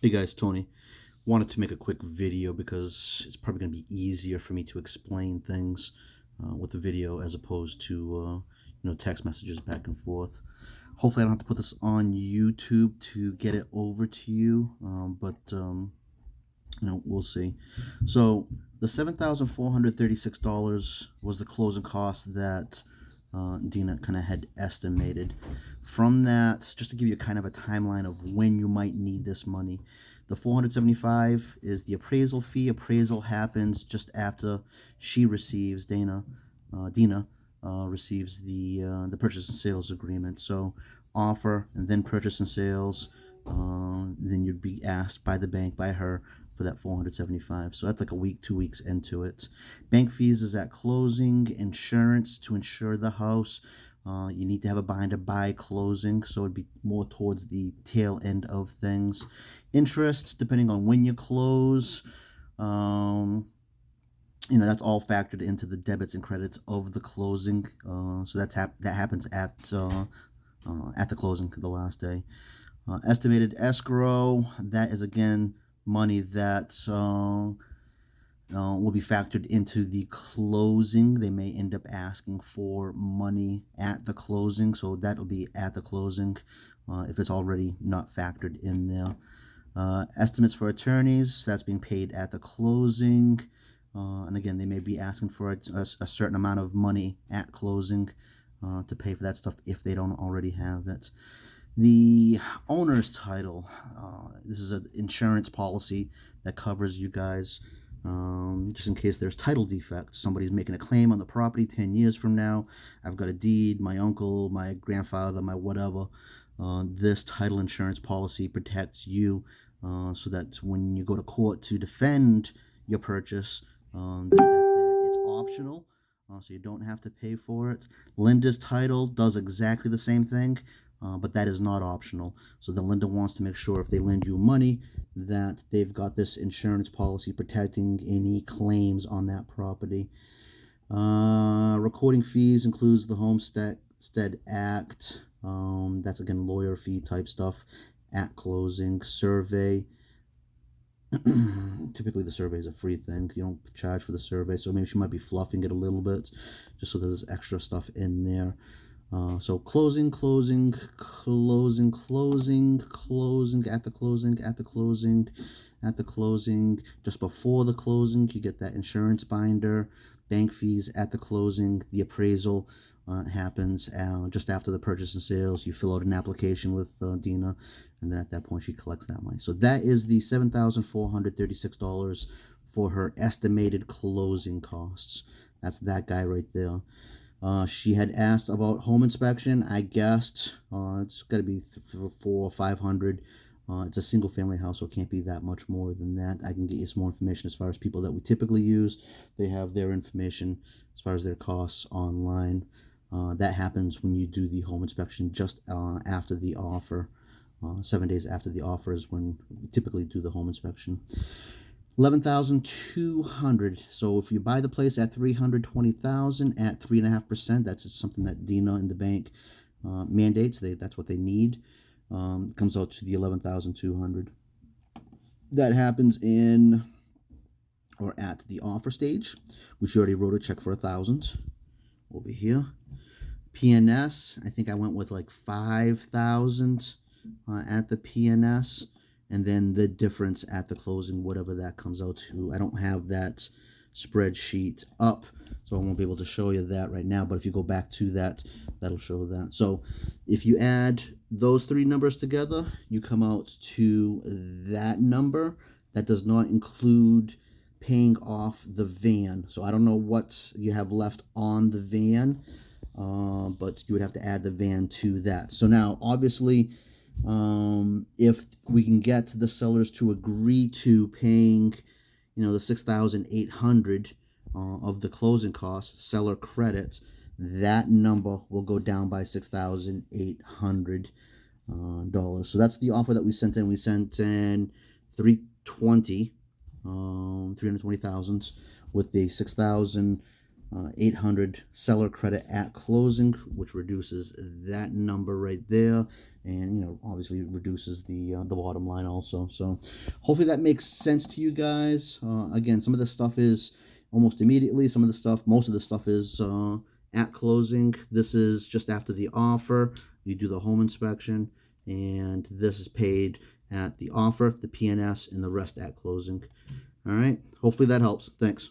Hey guys, Tony. Wanted to make a quick video because it's probably going to be easier for me to explain things with the video as opposed to text messages back and forth. Hopefully, I don't have to put this on YouTube to get it over to you, but we'll see. So the $7,436 was the closing cost that Dina kind of had estimated. From that, just to give you kind of a timeline of when you might need this money, the 475 is the appraisal fee. Appraisal happens just after she receives Dina receives the purchase and sales agreement. So offer and then purchase and sales. Then you'd be asked by the bank, by her, for that 475. So that's like a week, 2 weeks into it. Bank fees is at closing. Insurance to insure the house. You need to have a binder by closing, so it'd be more towards the tail end of things. Interest, depending on when you close. That's all factored into the debits and credits of the closing. So that happens at the closing, the last day. Estimated escrow, that is again money that will be factored into the closing. They may end up asking for money at the closing, so that'll be at the closing if it's already not factored in there. Estimates for attorneys, that's being paid at the closing. And again, they may be asking for a certain amount of money at closing to pay for that stuff if they don't already have it. The owner's title, this is an insurance policy that covers you guys just in case there's title defects. Somebody's making a claim on the property 10 years from now. I've got a deed, my uncle, my grandfather, my whatever. This title insurance policy protects you so that when you go to court to defend your purchase, then that's there. It's optional, so you don't have to pay for it. Lender's title does exactly the same thing, but that is not optional. So the lender wants to make sure if they lend you money that they've got this insurance policy protecting any claims on that property. Recording fees includes the Homestead Act. That's again lawyer fee type stuff at closing. Survey. Typically the survey is a free thing. You don't charge for the survey, so maybe she might be fluffing it a little bit just so there's extra stuff in there. So closing at the closing, just before the closing, you get that insurance binder. Bank fees at the closing. The appraisal happens just after the purchase and sales. You fill out an application with Dina, and then at that point she collects that money. So that is the $7,436 for her estimated closing costs. That's that guy right there. She had asked about home inspection. I guessed it's got to be $400 or $500. It's a single family house, so it can't be that much more than that. I can get you some more information as far as people that we typically use. They have their information as far as their costs online. That happens when you do the home inspection just after the offer. 7 days after the offer is when we typically do the home inspection. $11,200. So if you buy the place at $320,000 at 3.5%, that's just something that Dina and the bank mandates. That's what they need. It comes out to the $11,200. That happens in or at the offer stage, which you already wrote a check for $1,000 over here. PNS, I think I went with like $5,000 at the PNS. And then the difference at the closing, whatever that comes out to. I don't have that spreadsheet up, so I won't be able to show you that right now. But if you go back to that, that'll show that. So if you add those three numbers together, you come out to that number. That does not include paying off the van. So I don't know what you have left on the van, but you would have to add the van to that. So now, obviously, if we can get the sellers to agree to paying, the $6,800 of the closing costs, seller credits, that number will go down by $6,800. So that's the offer that we sent in. We sent in 320,000 with the 6,800 seller credit at closing, which reduces that number right there. and obviously reduces the bottom line also. So hopefully that makes sense to you guys. Again, some of this stuff is almost immediately. Most of the stuff is at closing. This is just after the offer. You do the home inspection, and this is paid at the offer, the PNS, and the rest at closing. All right. Hopefully that helps. Thanks.